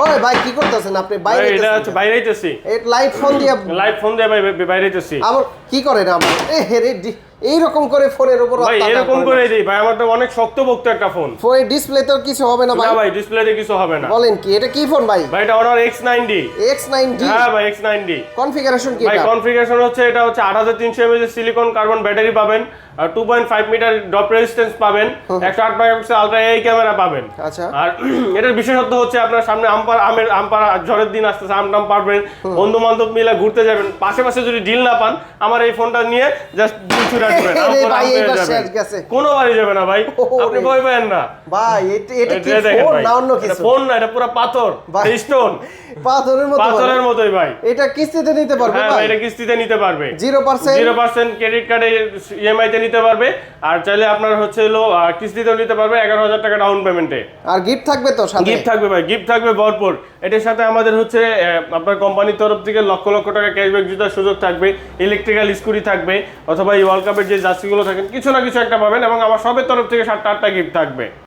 ওই ভাই কি করতেছেন আপনি? বাইরে এটা হচ্ছে বাইরে যাইতেছি। এই লাইট ফোন দিয়ে ভাই বাইরে যাইতেছি। আবার কি করেন আমার এইরকম করে ফোনের উপর ভাই এরকম করে দিই ভাই, আমার তো অনেক শক্তপোক্ত একটা ফোন। ফোনের ডিসপ্লে তো কিছু হবে না ভাই? না ভাই ডিসপ্লেতে কিছু হবে না। বলেন কি, এটা কি ফোন ভাই? ভাই এটা Honor X9D। X9D? হ্যাঁ ভাই X9D। কনফিগারেশন কি ভাই এটা? কনফিগারেশন হচ্ছে এটা হচ্ছে 8300 mAh সিলিকন কার্বন ব্যাটারি পাবেন, আর 2.5 মিটার ড্রপ রেজিস্ট্যান্স পাবেন, 108 মেগাপিক্সেল আলট্রা এই ক্যামেরা পাবেন। আচ্ছা। আর এটার বিশেষত্ব হচ্ছে আপনার সামনে আমের ঝড়ের দিন আসতেছে, আম টাম পারবেন, বন্ধু বান্ধব মিলে ঘুরতে যাবেন, পাশে যদি ডিল না পান আমার এই ফোনটা নিয়ে জাস্ট ডিল ছুড়ে আসবেন, কোনো বাড়ি যাবে না ভাই, আপনি ভয় পাবেন না ভাই। এটা কি ফোন না অন্য কিছু? ফোন না, এটা পুরো পাথর, স্টোন, পাথরের মতোই ভাই। এটা কিস্তিতে নিতে পারবে ভাই? ভাই এটা কিস্তিতে নিতে পারবে, 0% ক্রেডিট কার্ডে ইএমআই তে নিতে পারবে, আর চাইলে আপনার হচ্ছে হলো কিস্তিতেও নিতে পারবে 11,000 টাকা ডাউন পেমেন্টে। আর গিফট থাকবে তো সাথে? গিফট থাকবে ভাই, গিফট থাকবে ভরপুর। এটার সাথে আমাদের হচ্ছে আপনার কোম্পানির তরফ থেকে লক্ষ লক্ষ টাকা ক্যাশব্যাক জেতার সুযোগ থাকবে, ইলেকট্রিক্যাল স্কুটি থাকবে, অথবা এই ওয়ার্ল্ড কাপের যে জার্সিগুলো থাকেন কিছু না কিছু একটা পাবেন, এবং আমার সবের তরফ থেকে 7টা 8টা গিফট থাকবে।